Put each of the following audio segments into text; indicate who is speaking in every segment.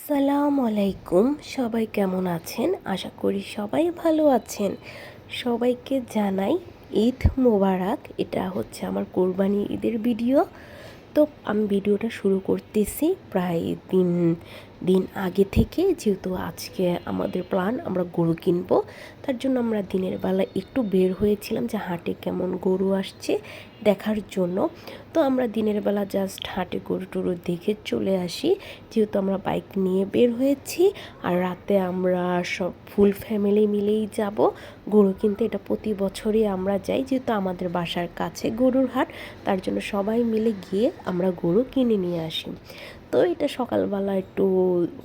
Speaker 1: আসসালামু আলাইকুম। সবাই কেমন আছেন? আশা করি সবাই ভালো আছেন। সবাইকে জানাই ঈদ মোবারক। এটা হচ্ছে আমার কোরবানি ঈদের ভিডিও। তো আমি ভিডিওটা শুরু করতেছি প্রায় তিন দিন আগে থেকে, যেহেতু আজকে আমাদের প্ল্যান আমরা গরু কিনবো। তার জন্য আমরা দিনের বেলা একটু বের হয়েছিলাম যে হাটে কেমন গরু আসছে দেখার জন্য। তো আমরা দিনের বেলা জাস্ট হাটে গরু টরু দেখে চলে আসি, যেহেতু আমরা বাইক নিয়ে বের হয়েছি। আর রাতে আমরা সব ফুল ফ্যামিলি মিলেই যাব গরু কিনতে। এটা প্রতি বছরই আমরা যাই, যেহেতু আমাদের বাসার কাছে গরুর হাট। তার জন্য সবাই মিলে গিয়ে আমরা গরু কিনে নিয়ে আসি। তো এটা সকালবেলা একটু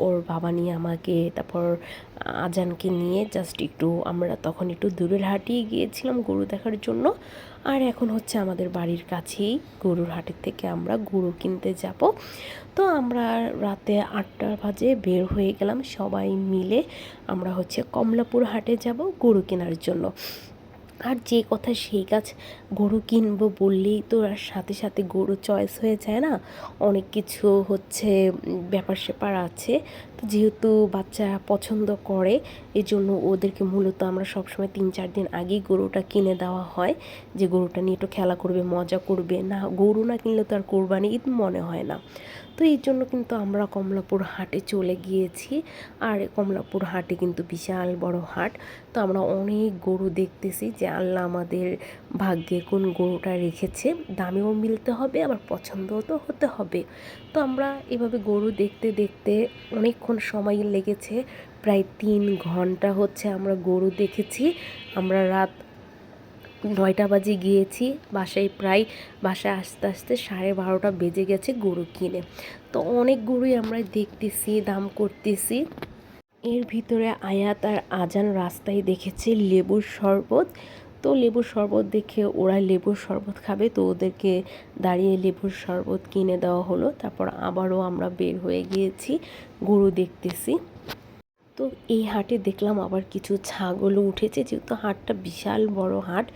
Speaker 1: ওর বাবা নিয়ে আমাকে, তারপর আজানকে নিয়ে জাস্ট একটু আমরা তখন একটু দূরের হাটেই গিয়েছিলাম গরু দেখার জন্য। আর এখন হচ্ছে আমাদের বাড়ির কাছেই গরুর হাটের থেকে আমরা গরু কিনতে যাব। তো আমরা রাতে 8টা বাজে বের হয়ে গেলাম সবাই মিলে। আমরা হচ্ছে কমলাপুর হাটে যাব গরু কেনার জন্য। আর যে কথা সেই কাজ, গরু কিনবো বললেই তো আর সাথে সাথে গরু চয়েস হয়ে যায় না। অনেক কিছু হচ্ছে ব্যাপার স্যাপার আছে। তো যেহেতু বাচ্চারা পছন্দ করে, এই জন্য ওদেরকে মূলত আমরা সবসময় 3-4 দিন আগেই গরুটা কিনে দেওয়া হয়, যে গরুটা নিয়ে একটু খেলা করবে, মজা করবে। না, গরু না কিনলে তো আর কোরবানি ঈদ মনে হয় না। তো এই জন্য কিন্তু আমরা কমলাপুর হাটে চলে গিয়েছি। আর কমলাপুর হাটে কিন্তু বিশাল বড় হাট। তো আমরা অনেক গরু দেখতেছি যে আল্লাহ আমাদের ভাগ্যে কোন গরুটা রেখেছে। দামেও মিলতে হবে, আবার পছন্দও তো হতে হবে। তো আমরা এভাবে গরু দেখতে দেখতে অনেকক্ষণ সময় লেগেছে, প্রায় 3 ঘন্টা হচ্ছে আমরা গরু দেখেছি। আমরা রাত 9টা বাজে গিয়েছি বাসায় আসতে আসতে 12:30 বেজে গেছে গরু কিনে। তো অনেক গরুই আমরা দেখতেছি, দাম করতেছি। এর ভিতরে আয়াত আর আজান রাস্তায় দেখেছে লেবুর শরবত। তো লেবুর শরবত দেখে ওরা লেবুর শরবত খাবে, তো ওদেরকে দাঁড়িয়ে লেবুর শরবত কিনে দেওয়া হলো। তারপর আবারও আমরা বের হয়ে গিয়েছি, গরু দেখতেছি। তো এই হাটে দেখলাম আবার কিছু ছাগলও উঠেছে, যেহেতু হাটটা বিশাল বড় হাট।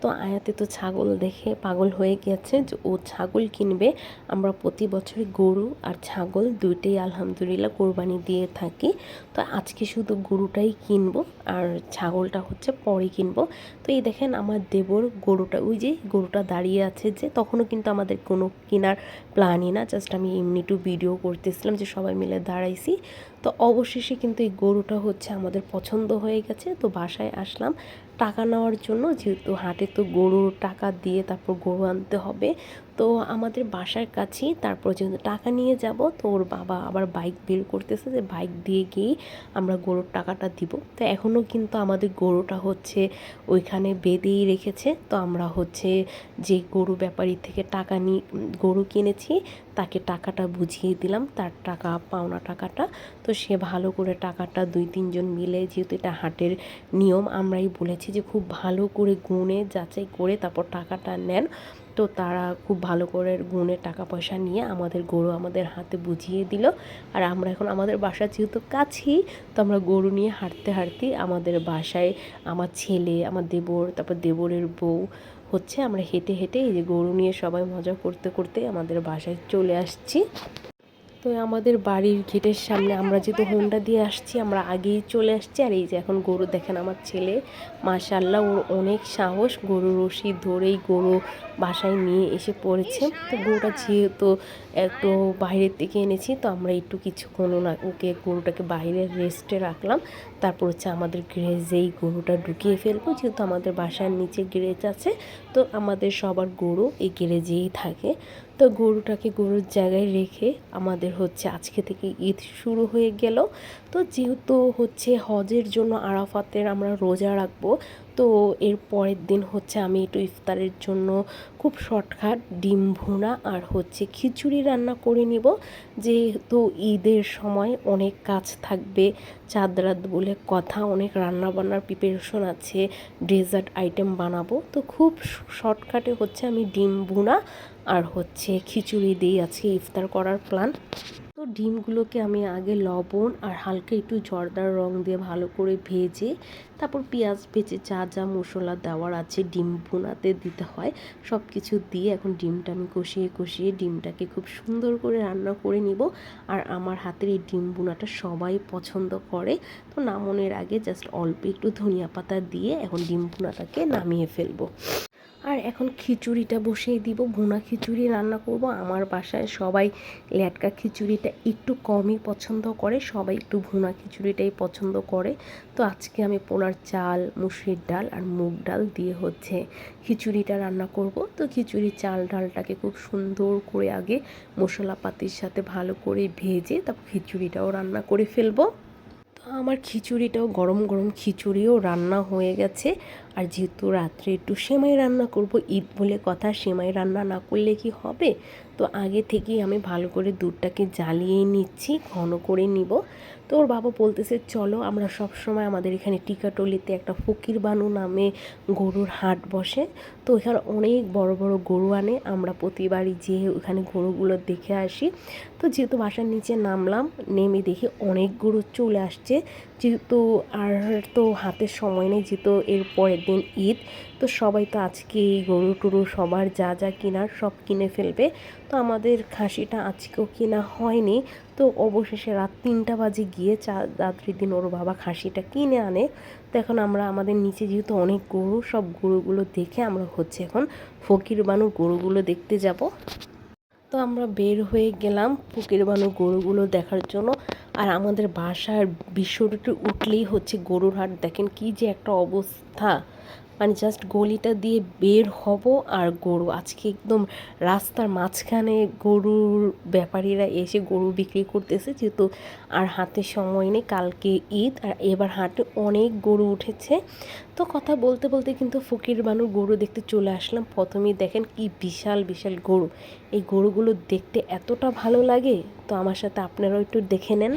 Speaker 1: তো আয়াতে তো ছাগল দেখে পাগল হয়ে গেছে যে ও ছাগল কিনবে। আমরা প্রতি বছরই গরু আর ছাগল দুইটাই আলহামদুলিল্লাহ কোরবানি দিয়ে থাকি। তো আজকে শুধু গরুটাই কিনবো, আর ছাগলটা হচ্ছে পরে কিনবো। তো এই দেখেন আমার দেবর গরুটা, ওই যে গরুটা দাঁড়িয়ে আছে, যে তখনও কিন্তু আমাদের কোনো কেনার প্ল্যানই না, জাস্ট আমি এমনি একটু ভিডিও করতেছিলাম যে সবাই মিলে দাঁড়াইছি। তো অবশেষে কিন্তু এই গরুটা হচ্ছে আমাদের পছন্দ হয়ে গেছে। তো বাসায় আসলাম টাকা নেওয়ার জন্য, যেহেতু হাটে তো গরুর টাকা দিয়ে তারপর গরু আনতে হবে। তো আমাদের বাসার কাছেই, তারপর যেহেতু টাকা নিয়ে যাব, তো ওর বাবা আবার বাইক বের করতেছে যে বাইক দিয়ে গিয়েই আমরা গরুর টাকাটা দিব। তো এখনও কিন্তু আমাদের গরুটা হচ্ছে ওইখানে বেঁধেই রেখেছে। তো আমরা হচ্ছে যে গরু ব্যাপারী থেকে টাকা নিয়ে গরু কিনেছি তাকে টাকাটা বুঝিয়ে দিলাম, তার টাকা পাওনা টাকাটা। তো সে ভালো করে টাকাটা 2-3 জন মিলে, যেহেতু এটা হাটের নিয়ম, আমরাই বলেছি যে খুব ভালো করে গুণে যাচাই করে তারপর টাকাটা নেন। তো তারা খুব ভালো করে গুণে টাকা পয়সা নিয়ে আমাদের গরু আমাদের হাতে বুঝিয়ে দিল। আর আমরা এখন আমাদের বাসা যেহেতু কাছেই, তো আমরা গরু নিয়ে হাঁটতে হাঁটতে আমাদের বাসায় আমার ছেলে, আমার দেবর, তারপর দেবরের বউ হচ্ছে আমরা হেঁটে হেঁটে এই যে গরু নিয়ে সবাই মজা করতে করতে আমাদের বাসায় চলে আসছি। তো আমাদের বাড়ির গেটের সামনে আমরা যেহেতু হোন্ডা দিয়ে আসছি, আমরা আগেই চলে আসছি। আর এই যে এখন গরু দেখেন আমার ছেলে, মাশাআল্লাহ ওর অনেক সাহস, গরু রশি ধরেই গরু বাসায় নিয়ে এসে পড়েছে। তো গরুটা যেহেতু একটু বাইরের থেকে এনেছি, তো আমরা একটু কিছুক্ষণ ওকে গরুটাকে বাইরে রেস্টে রাখলাম। তারপর হচ্ছে আমাদের গ্যারেজেই গরুটা ঢুকিয়ে ফেলবো, যেহেতু আমাদের বাসার নিচে গ্যারেজ আছে। তো আমাদের সবার গরু এই গ্যারেজেই থাকে। তো গরুটাকে গরুর জায়গায় রেখে আমাদের হচ্ছে আজকে থেকে ঈদ শুরু হয়ে গেল। তো যেহেতু হচ্ছে হজের জন্য আরাফাতের আমরা রোজা রাখবো, তো এর পরের দিন হচ্ছে আমি একটু ইফতারের জন্য খুব শর্টকাট ডিম ভুনা আর হচ্ছে খিচুড়ি রান্না করে নিব। যেহেতু ঈদের সময় অনেক কাজ থাকবে, চাঁদ রাত বলে কথা, অনেক রান্না বান্নার প্রিপারেশন আছে, ডেজার্ট আইটেম বানাবো। তো খুব শর্টকাটে হচ্ছে আমি ডিম ভুনা আর হচ্ছে খিচুড়ি দিয়ে আজকে ইফতার করার প্ল্যান। তো ডিমগুলোকে আমি আগে লবণ আর হালকা একটু জর্দার রং দিয়ে ভালো করে ভেজে তারপর পেঁয়াজ ভেজে যা যা মশলা দেওয়ার আছে ডিম ভুনাতে দিতে হয় সব কিছু দিয়ে এখন ডিমটা আমি কষিয়ে কষিয়ে ডিমটাকে খুব সুন্দর করে রান্না করে নিব। আর আমার হাতের এই ডিম ভুনাটা সবাই পছন্দ করে, তো নামানোর আগে জাস্ট অল্প একটু ধনিয়া পাতা দিয়ে এখন ডিম ভুনাটাকে নামিয়ে ফেলবো। আর এখন খিচুড়িটা বসিয়ে দিব, ভুনা খিচুড়ি রান্না করব। আমার বাসায় সবাই ল্যাটকা খিচুড়িটা একটু কমই পছন্দ করে, সবাই একটু ভুনা খিচুড়িটাই পছন্দ করে। তো আজকে আমি পোলার চাল, মুসুরির ডাল আর মুগ ডাল দিয়ে হচ্ছে খিচুড়িটা রান্না করব। তো খিচুড়ির চাল ডালটাকে খুব সুন্দর করে আগে মশলাপাতির সাথে ভালো করে ভেজে তারপর খিচুড়িটাও রান্না করে ফেলবো। আমার খিচুড়িটাও গরম গরম খিচুড়িও রান্না হয়ে গেছে। আর যেহেতু রাত্রে একটু সেমাই রান্না করব, ঈদ বলে কথা, সেমাই রান্না না করলে কি হবে। তো আগে থেকেই আমি ভালো করে দুধটাকে জ্বালিয়ে নিচ্ছি, ঘন করে নিব। তো ওর বাবা বলতেছে চলো, আমরা সব সময় আমাদের এখানে টিকাটলিতে একটা ফকির বানু নামে গরুর হাট বসে, তো এখানে অনেক বড় বড় গরু আনে, আমরা প্রতিবারই যেয়ে ওখানে গরুগুলো দেখে আসি। তো যেহেতু বাসার নিচে নামলাম, নেমে দেখি অনেক গরু চলে আসছে। যেহেতু আর তো হাতের সময় নেই, যেহেতু এর পরের দিন ঈদ, তো সবাই তো আজকে এই গরু টরু সবার যা যা কেনার সব কিনে ফেলবে। তো আমাদের খাসিটা আজকেও কেনা হয়নি। তো অবশেষে রাত 3টা বাজে গিয়ে রাত্রির দিন ওর বাবা খাসিটা কিনে আনে। তো এখন আমরা আমাদের নিচে যেহেতু অনেক গরু, সব গরুগুলো দেখে আমরা হচ্ছে এখন ফকির বানুর গরুগুলো দেখতে যাব। তো আমরা বের হয়ে গেলাম ফকির বানু গরুগুলো দেখার জন্য। আর আমাদের বাসার বিশ্ব রোডে উঠলেই হচ্ছে গরুর হাট, দেখেন কি যে একটা অবস্থা, মানে জাস্ট গলিটা দিয়ে বের হব আর গরু, আজকে একদম রাস্তার মাঝখানে গরুর ব্যাপারীরা এসে গরু বিক্রি করতেছে। যেহেতু আর হাতে সময় নেই, কালকে ঈদ আর এবার হাটে অনেক গরু উঠেছে। তো কথা বলতে বলতে কিন্তু ফকির বানুর গরু দেখতে চলে আসলাম। প্রথমেই দেখেন কি বিশাল বিশাল গরু, এই গরুগুলো দেখতে এতটা ভালো লাগে। তো আমার সাথে আপনারাও একটু দেখে নেন।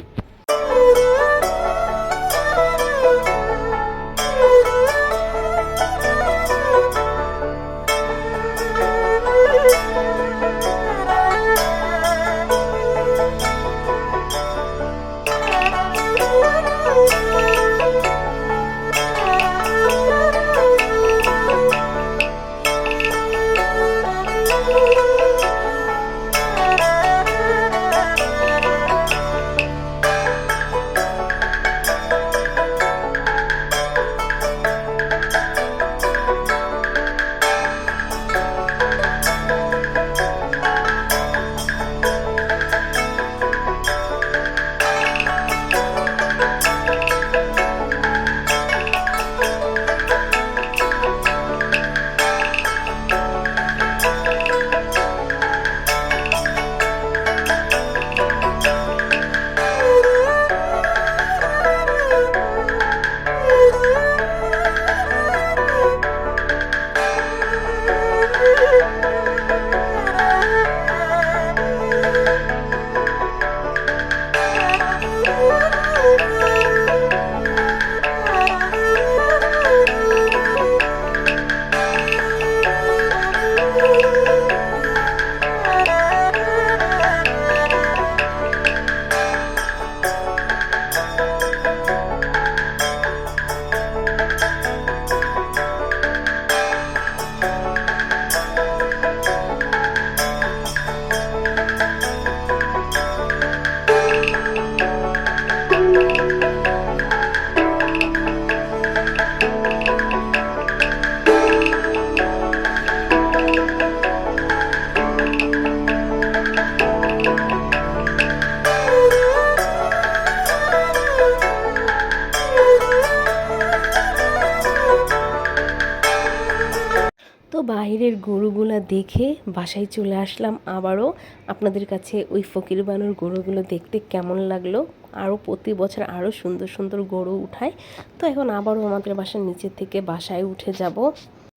Speaker 1: তো বাইরের গরুগুলা দেখে বাসায় চলে আসলাম আবারও। আপনাদের কাছে ওই ফকির বানুর গরুগুলো দেখতে কেমন লাগলো? আরও প্রতি বছর আরও সুন্দর সুন্দর গরু উঠায়। তো এখন আবারও আমাদের বাসার নিচে থেকে বাসায় উঠে যাব।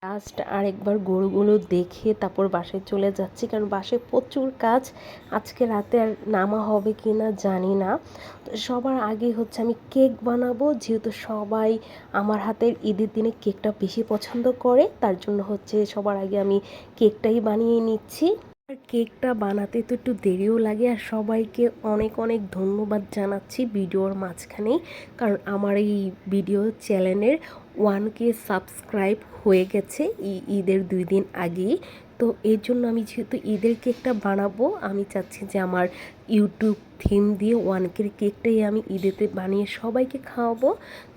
Speaker 1: লাস্ট আরেকবার গরুগুলো দেখে তারপর বাসায় চলে যাচ্ছি, কারণ বাসায় প্রচুর কাজ, আজকে রাতে আর নামা হবে কি না জানি না। সবার আগে হচ্ছে আমি কেক বানাবো, যেহেতু সবাই আমার হাতের ঈদের দিনে কেকটা বেশি পছন্দ করে, তার জন্য হচ্ছে সবার আগে আমি কেকটাই বানিয়ে নিচ্ছি। আর কেকটা বানাতে তো একটু দেরিও লাগে, আর সবাইকে অনেক অনেক ধন্যবাদ জানাচ্ছি ভিডিওর মাঝখানেই, কারণ আমার এই ভিডিও চ্যানেলের 1K সাবস্ক্রাইব হয়ে গেছে ঈদের 2 দিন আগেই। তো এর জন্য আমি যেহেতু ঈদের কেকটা বানাবো, আমি চাচ্ছি যে আমার ইউটিউব থিম দিয়ে 1K কেকটাই আমি ঈদেতে বানিয়ে সবাইকে খাওয়াবো।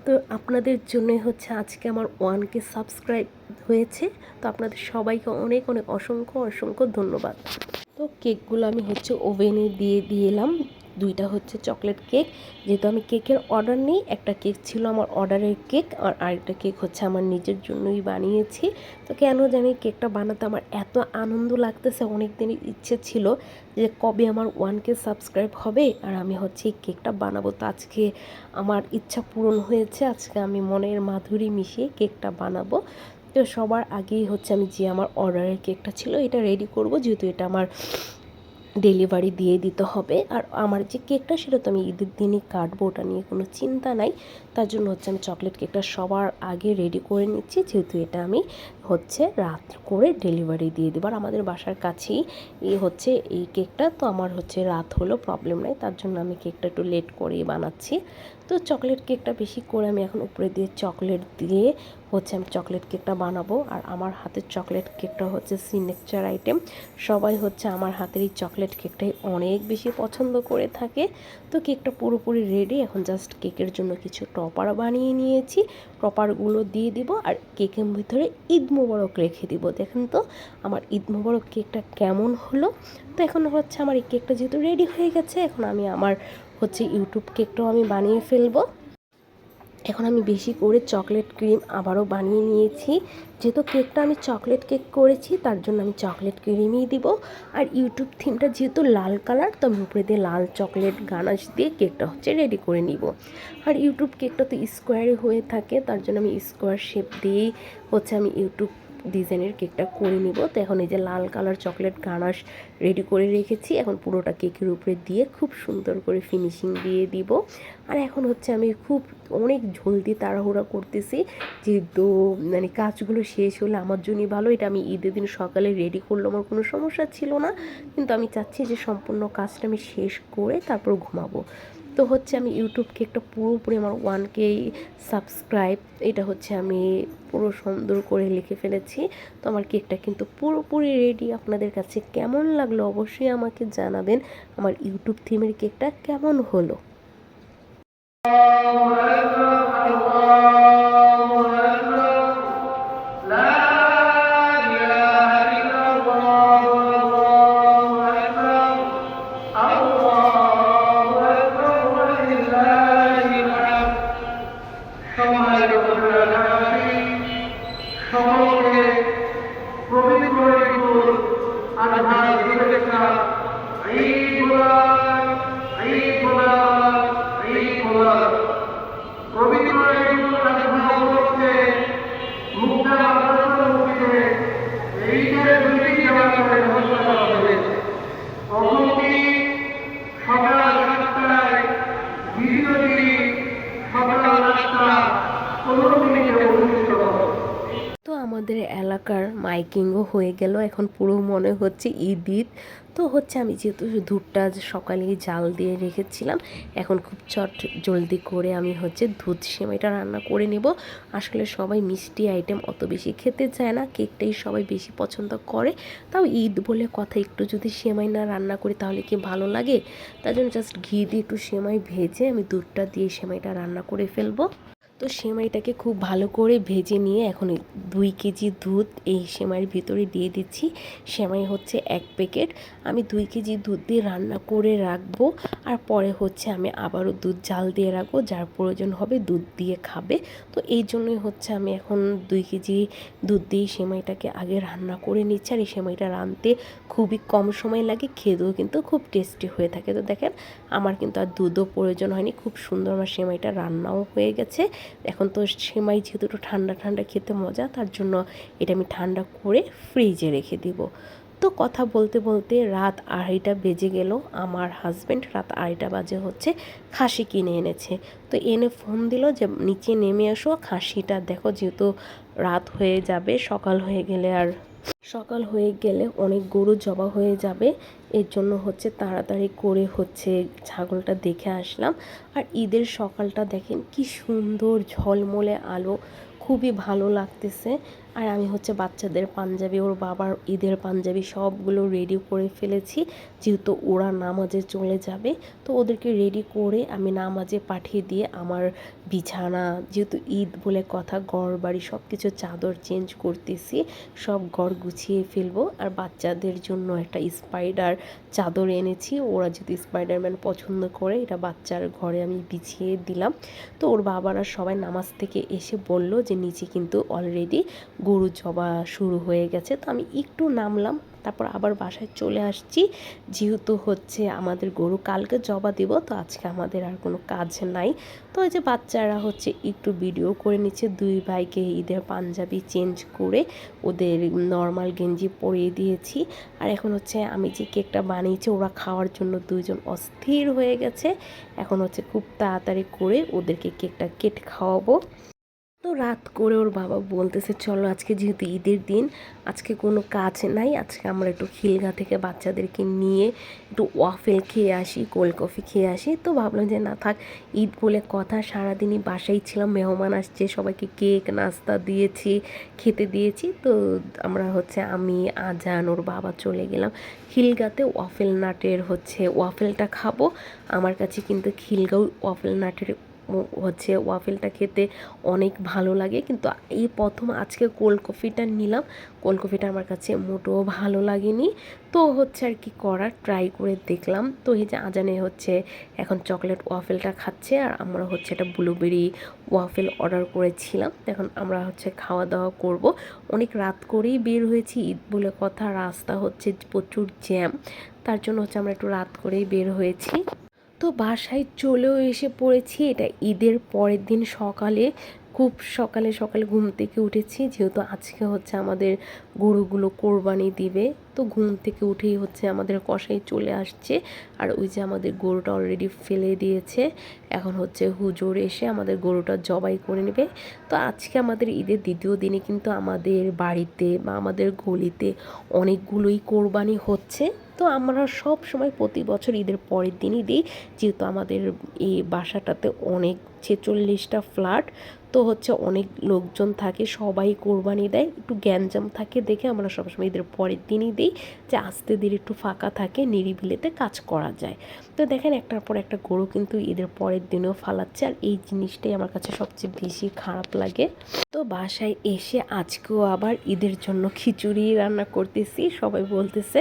Speaker 1: তো আপনাদের জন্যই হচ্ছে আজকে আমার 1K সাবস্ক্রাইব হয়েছে। তো আপনাদের সবাইকে অনেক অনেক অসংখ্য অসংখ্য ধন্যবাদ। তো কেকগুলো আমি হচ্ছে ওভেনে দিয়ে দিলাম। 2টা হচ্ছে চকলেট কেক, যেহেতু আমি কেকের অর্ডার নেই, একটা কেক ছিল আমার অর্ডারের কেক, আর আরেকটা কেক হচ্ছে আমার নিজের জন্যই বানিয়েছি। তো কেন জানি কেকটা বানাতে আমার এত আনন্দ লাগতেছে, অনেক দিনের ইচ্ছে ছিল যে কবে আমার 1K সাবস্ক্রাইব হবে আর আমি হচ্ছে এই কেকটা বানাবো। তো আজকে আমার ইচ্ছা পূরণ হয়েছে, আজকে আমি মনের মাধুরী মিশিয়ে কেকটা বানাবো। তো সবার আগেই হচ্ছে আমি যে আমার অর্ডারের কেকটা ছিল এটা রেডি করব, যেহেতু এটা আমার ডেলিভারি দিয়ে দিতে হবে। আর আমার যে কেকটা সেটা তো আমি ঈদের দিনই কাটবো, ওটা নিয়ে কোনো চিন্তা নাই। তার জন্য হচ্ছে আমি চকলেট কেকটা সবার আগে রেডি করে নিচ্ছি, যেহেতু এটা আমি হচ্ছে রাত করে ডেলিভারি দিয়ে দেবো। আর আমাদের বাসার কাছেই হচ্ছে এই কেকটা, তো আমার হচ্ছে রাত হলো প্রবলেম নাই, তার জন্য আমি কেকটা একটু লেট করেই বানাচ্ছি। তো চকলেট কেকটা বেশি করে আমি এখন উপরে দিয়ে চকলেট দিয়ে হচ্ছে আমি চকলেট কেকটা বানাবো। আর আমার হাতের চকলেট কেকটা হচ্ছে সিগনেচার আইটেম, সবাই হচ্ছে আমার হাতের এই চকলেট কেকটাই অনেক বেশি পছন্দ করে থাকে। তো কেকটা পুরোপুরি রেডি, এখন জাস্ট কেকের জন্য কিছু টপার বানিয়ে নিয়েছি, টপারগুলো দিয়ে দিব আর কেকের ভিতরে ঈদ মোবারক রেখে দিব। দেখেন তো আমার ঈদ মোবারক কেকটা কেমন হলো। তো এখন হচ্ছে আমার এই কেকটা যেহেতু রেডি হয়ে গেছে, এখন আমি আমার হচ্ছে ইউটিউব কেকটাও আমি বানিয়ে ফেলবো। এখন আমি বেশি করে চকলেট ক্রিম আবারও বানিয়ে নিয়েছি, যেহেতু কেকটা আমি চকলেট কেক করেছি তার জন্য আমি চকলেট ক্রিমই দিব। আর ইউটিউব থিমটা যেহেতু লাল কালার, তো আমি উপরে দিয়ে লাল চকলেট গানাশ দিয়ে কেকটা হচ্ছে রেডি করে নিব। আর ইউটিউব কেকটা তো স্কোয়ারে হয়ে থাকে, তার জন্য আমি স্কোয়ার শেপ দিয়েই হচ্ছে আমি ইউটিউব ডিজাইনের কেকটা করে নিব। তো এখন এই যে লাল কালার চকলেট গানাশ রেডি করে রেখেছি, এখন পুরোটা কেকের উপরে দিয়ে খুব সুন্দর করে ফিনিশিং দিয়ে দিব। আর এখন হচ্ছে আমি খুব অনেক জলদি তাড়াহুড়া করতেছি, যেহেতু মানে কাজগুলো শেষ হলে আমার জন্যই ভালো। এটা আমি ঈদের দিন সকালে রেডি করলে আমার কোনো সমস্যা ছিল না, কিন্তু আমি চাচ্ছি যে সম্পূর্ণ কাজটা আমি শেষ করে তারপর ঘুমাবো। তো হচ্ছে আমি ইউটিউব কেকটা পুরোপুরি আমার 1K সাবস্ক্রাইব এটা হচ্ছে আমি পুরো সুন্দর করে লিখে ফেলেছি। তো আমার কেকটা কিন্তু পুরোপুরি রেডি। আপনাদের কাছে কেমন লাগলো অবশ্যই আমাকে জানাবেন, আমার ইউটিউব থিমের কেকটা কেমন হলো।
Speaker 2: সকলকে পবিত্র ঈদুল আজহার শুভেচ্ছা। ঈদ মুবারক, ঈদ মুবারক, ঈদ মুবারক। পবিত্র ঈদুল আজহা উপলক্ষে মুক্তা মাদ্রাসামুখীতে ঈদের 2টি জামাতের ব্যবস্থা করা হয়েছে। প্রথমটি সকাল 7টায়, দ্বিতীয়টি সকাল 8টা 15 মিনিটে অনুষ্ঠিত হবে।
Speaker 1: তো আমাদের এলাকার মাইকিংও হয়ে গেল, এখন পুরো মনে হচ্ছে ঈদ ঈদ। তো হচ্ছে আমি যেহেতু দুধটা সকালেই জাল দিয়ে রেখেছিলাম, এখন খুব জলদি করে আমি হচ্ছে দুধ সেমাইটা রান্না করে নেব। আসলে সবাই মিষ্টি আইটেম অত বেশি খেতে চায় না, কেকটাই সবাই বেশি পছন্দ করে। তাও ঈদ বলে কথা, একটু যদি সেমাই না রান্না করি তাহলে কি ভালো লাগে। তার জন্য জাস্ট ঘি দিয়ে একটু সেমাই ভেজে আমি দুধটা দিয়ে সেমাইটা রান্না করে ফেলবো। তো সেমাইটাকে খুব ভালো করে ভেজে নিয়ে এখন 2 কেজি দুধ এই সেমাইয়ের ভিতরে দিয়ে দিচ্ছি। সেমাই হচ্ছে 1 প্যাকেট, আমি 2 কেজি দুধ দিয়ে রান্না করে রাখবো। আর পরে হচ্ছে আমি আবারও দুধ জাল দিয়ে রাখবো, যার প্রয়োজন হবে দুধ দিয়ে খাবে। তো এই জন্যই হচ্ছে আমি এখন 2 কেজি দুধ দিয়ে সেমাইটাকে আগে রান্না করে নিচ্ছি। আর এই সেমাইটা রাঁধতে খুবই কম সময় লাগে, খেতেও কিন্তু খুব টেস্টি হয়ে থাকে। তো দেখেন আমার কিন্তু আর দুধও প্রয়োজন হয়নি, খুব সুন্দর আমার সেমাইটা রান্নাও হয়ে গেছে। এখন তো সেমাই যেহেতু একটু ঠান্ডা ঠান্ডা খেতে মজা, তার জন্য এটা আমি ঠান্ডা করে ফ্রিজে রেখে দিব। তো কথা বলতে বলতে রাত 2:30 বেজে গেল। আমার হাজব্যান্ড রাত 2:30 বাজে হচ্ছে খাসি কিনে এনেছে। তো এনে ফোন দিল যে নিচে নেমে এসো, খাসিটা দেখো, যেহেতু রাত হয়ে যাবে, সকাল হয়ে গেলে আর সকাল হয়ে গেলে অনেক গরু জবা হয়ে যাবে, এর জন্য হচ্ছে তাড়াতাড়ি করে হচ্ছে ছাগলটা দেখে আসলাম। আর ঈদের সকালটা দেখেন কি সুন্দর ঝলমলে আলো, খুবই ভালো লাগতেছে। আর আমি হচ্ছে বাচ্চাদের পাঞ্জাবি, ওর বাবার ঈদের পাঞ্জাবি সবগুলো রেডি করে ফেলেছি, যেহেতু ওরা নামাজে চলে যাবে। তো ওদেরকে রেডি করে আমি নামাজে পাঠিয়ে দিয়ে আমার বিছানা, যেহেতু ঈদ বলে কথা, ঘর বাড়ি সব কিছু চাদর চেঞ্জ করতেছি, সব ঘর গুছিয়ে ফেলবো। আর বাচ্চাদের জন্য একটা স্পাইডার চাদর এনেছি, ওরা যদি স্পাইডারম্যান পছন্দ করে, এটা বাচ্চার ঘরে আমি বিছিয়ে দিলাম। তো ওর বাবারা সবাই নামাজ থেকে এসে বলল যে নিচে কিন্তু অলরেডি গরু জবা শুরু হয়ে গেছে। তো আমি একটু নামলাম, তারপর আবার বাসায় চলে আসছি, যেহেতু হচ্ছে আমাদের গরু কালকে জবা দিব, তো আজকে আমাদের আর কোনো কাজ নাই। তো ওই যে বাচ্চারা হচ্ছে একটু ভিডিও করে নিচ্ছে, দুই ভাইকে ঈদের পাঞ্জাবি চেঞ্জ করে ওদের নর্মাল গেঞ্জি পরিয়ে দিয়েছি। আর এখন হচ্ছে আমি যে কেকটা বানিয়েছি ওরা খাওয়ার জন্য দুইজন অস্থির হয়ে গেছে, এখন হচ্ছে খুব তাড়াতাড়ি করে ওদেরকে কেকটা কেটে খাওয়াবো। তো রাত করে ওর বাবা বলতেছে চলো আজকে যেহেতু ঈদের দিন, আজকে কোনো কাজ নাই, আজকে আমরা একটু খিলগা থেকে বাচ্চাদেরকে নিয়ে একটু ওয়াফেল খেয়ে আসি, কোল্ড কফি খেয়ে আসি। তো ভাবলাম যে না থাক, ঈদ বলে কথা, সারাদিনই বাসায় ছিলাম, মেহমান আসছে, সবাইকে কেক নাস্তা দিয়েছি, খেতে দিয়েছি। তো আমরা হচ্ছে আমি, আজান, ওর বাবা চলে গেলাম খিলগাতে ওয়াফেল নাটের হচ্ছে ওয়াফেলটা খাবো। আমার কাছে কিন্তু খিলগাঁও ওয়াফেল নাটের হচ্ছে ওয়াফেলটা খেতে অনেক ভালো লাগে, কিন্তু এই প্রথম আজকে কোল্ড কফিটা নিলাম, কোল্ড কফিটা আমার কাছে মোটেও ভালো লাগেনি। তো হচ্ছে আর কি করার, ট্রাই করে দেখলাম। তো এই যে আজানে হচ্ছে এখন চকলেট ওয়াফেলটা খাচ্ছে, আর আমরা হচ্ছে এটা ব্লুবেরি ওয়াফেল অর্ডার করেছিলাম। এখন আমরা হচ্ছে খাওয়া দাওয়া করব। অনেক রাত করেই বের হয়েছি, ঈদ বলে কথা, রাস্তা হচ্ছে প্রচুর জ্যাম, তার জন্য হচ্ছে আমরা একটু রাত করেই বের হয়েছি। তো বাসায় চলেও এসে পড়েছি, এটা ঈদের পরের দিন সকালে, খুব সকালে সকালে ঘুম থেকে উঠেছি, যেহেতু আজকে হচ্ছে আমাদের গরুগুলো কোরবানি দিবে। তো ঘুম থেকে উঠেই হচ্ছে আমাদের কসাই চলে আসছে, আর ওই যে আমাদের গরুটা অলরেডি ফেলে দিয়েছে, এখন হচ্ছে হুজুর এসে আমাদের গরুটা জবাই করে নেবে। তো আজকে আমাদের ঈদের দ্বিতীয় দিনে কিন্তু আমাদের বাড়িতে বা আমাদের গলিতে অনেকগুলোই কোরবানি হচ্ছে। তো আমরা সব সময় প্রতি বছর ঈদের পরের দিনই দিই, যেহেতু আমাদের এই বাসাটাতে অনেক 46টা ফ্ল্যাট, তো হচ্ছে অনেক লোকজন থাকে, সবাই কোরবানি দেয়, একটু গ্যাঞ্জাম থাকে দেখে আমরা সবসময় ঈদের পরের দিনই দিই, যে আস্তে ধীরে একটু ফাঁকা থাকে, নিরিবিলিতে কাজ করা যায়। তো দেখেন একটার পর একটা গরু কিন্তু ঈদের পরের দিনেও ফালাচ্ছে, আর এই জিনিসটাই আমার কাছে সবচেয়ে বেশি খারাপ লাগে। তো বাসায় এসে আজকেও আবার ঈদের জন্য খিচুড়ি রান্না করতেছি, সবাই বলতেছে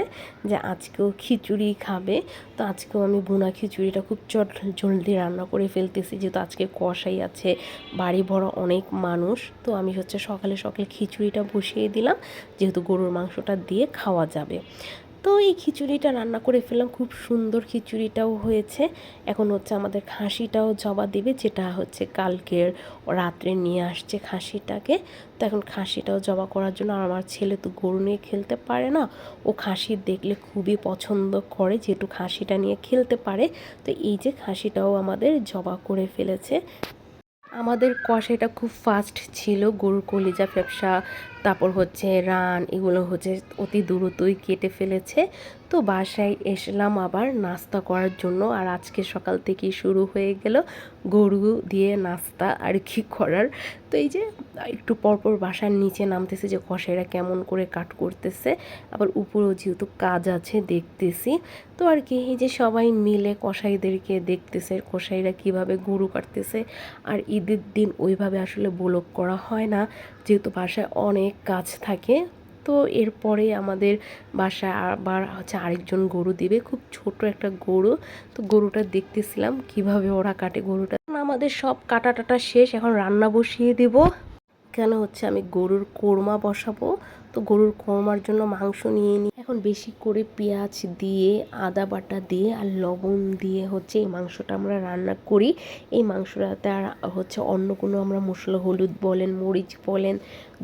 Speaker 1: যে আজকেও খিচুড়ি খাবে। তো আজকেও আমি ভুনা খিচুড়িটা খুব জলদি রান্না করে ফেলতেছি, যেহেতু আজকে কষাই আছে, বাড়ি ভরা অনেক মানুষ। তো আমি হচ্ছে সকালে সকালে খিচুড়িটা বসিয়ে দিলাম, যেহেতু গরুর মাংসটা দিয়ে খাওয়া যাবে। তো এই খিচুড়িটা রান্না করে ফেললাম, খুব সুন্দর খিচুড়িটাও হয়েছে। এখন হচ্ছে আমাদের খাসিটাও জবা দেবে, যেটা হচ্ছে কালকের রাত্রে নিয়ে আসছে খাসিটাকে। তো এখন খাসিটাও জবা করার জন্য, আর আমার ছেলে তো গরু নিয়ে খেলতে পারে না, ও খাসি দেখলে খুবই পছন্দ করে, যেহেতু খাসিটা নিয়ে খেলতে পারে। তো এই যে খাসিটাও আমাদের জবা করে ফেলেছে। আমাদের কষাইটা খুব ফাস্ট ছিল, গরুর কলিজা, ফ্যাপসা, তারপর হচ্ছে রান, এগুলো হচ্ছে অতি দ্রুতই কেটে ফেলেছে। তো বাসায় এসলাম আবার নাস্তা করার জন্য, আর আজকে সকাল থেকেই শুরু হয়ে গেল গরু দিয়ে নাস্তা আর কি করার। তো এই যে একটু পরপর বাসার নিচে নামতেছে যে কষাইরা কেমন করে কাট করতেছে, আবার উপরেও যেহেতু কাজ আছে দেখতেছি। তো আর কি এই যে সবাই মিলে কসাইদেরকে দেখতেছে, কসাইরা কিভাবে গরু কাটতেছে। আর ঈদের দিন ওইভাবে আসলে ব্লগ করা হয় না, যেহেতু বাসায় অনেক কাজ থাকে। তো এরপরে আমাদের বাসায় আবার হচ্ছে আরেকজন গরু দিবে, খুব ছোট একটা গরু। তো গরুটা দেখতেছিলাম কিভাবে ওরা কাটে গরুটা। আমাদের সব কাটা টাটা শেষ, এখন রান্না বসিয়ে দেব। কেন হচ্ছে আমি গরুর কোরমা বসাবো। তো গরুর কোরমার জন্য মাংস নিয়ে নিই, এখন বেশি করে পেঁয়াজ দিয়ে, আদা বাটা দিয়ে আর লবণ দিয়ে হচ্ছে এই মাংসটা আমরা রান্না করি। এই মাংসটাতে আর হচ্ছে অন্য কোনো আমরা মশলা, হলুদ বলেন, মরিচ বলেন,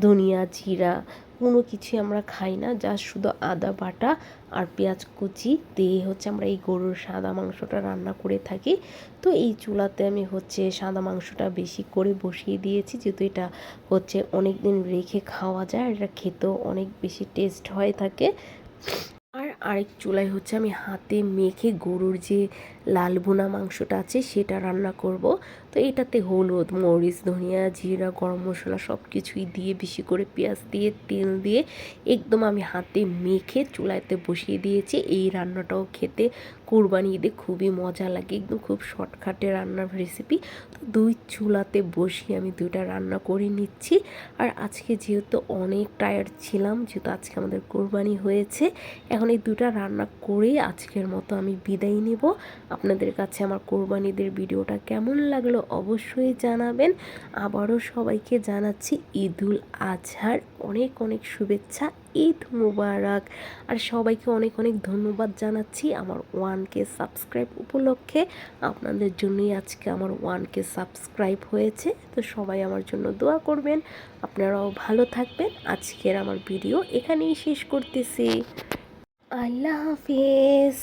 Speaker 1: ধনিয়া, জিরা, কোনো কিছুই আমরা খাই না, জাস্ট শুধু আদা বাটা আর পেঁয়াজ কুচি দিয়ে হচ্ছে আমরা এই গরুর সাদা মাংসটা রান্না করে থাকি। তো এই চুলাতে আমি হচ্ছে সাদা মাংসটা বেশি করে বসিয়ে দিয়েছি, যেহেতু এটা হচ্ছে অনেক দিন রেখে খাওয়া যায় আর এটা খেতেও অনেক বেশি টেস্ট হয়ে থাকে। আর আরেক চুলায় হচ্ছে আমি হাতে মেখে গরুর যে লাল ভুনা মাংসটা আছে সেটা রান্না করব। তো এটাতে হলুদ, মরিচ, ধনিয়া, জিরা, গরম মশলা সব কিছুই দিয়ে বেশি করে পেঁয়াজ দিয়ে তেল দিয়ে একদম আমি হাতে মেখে চুলাতে বসিয়ে দিয়েছি। এই রান্নাটাও খেতে কোরবানি ঈদে খুবই মজা লাগে, একদম খুব শর্টকাটে রান্নার রেসিপি। তো দুই চুলাতে বসিয়ে আমি দুইটা রান্না করে নিচ্ছি। আর আজকে যেহেতু অনেক টায়ার্ড ছিলাম, যেহেতু আজকে আমাদের কোরবানি হয়েছে, এখন এই দুটা রান্না করেই আজকের মতো আমি বিদায় নিব। আপনাদের কাছে আমার কোরবানিদের ভিডিওটা কেমন লাগলো অবশ্যই জানাবেন। আবারও সবাইকে জানাচ্ছি ঈদুল আজহার অনেক অনেক শুভেচ্ছা, ঈদ মুবারক। আর সবাইকে অনেক অনেক ধন্যবাদ জানাচ্ছি আমার 1K সাবস্ক্রাইব উপলক্ষে। আপনাদের জন্যই আজকে আমার 1K সাবস্ক্রাইব হয়েছে। তো সবাই আমার জন্য দোয়া করবেন, আপনারাও ভালো থাকবেন। আজকের আমার ভিডিও এখানেই শেষ করতেছি। আল্লাহ হাফিজ।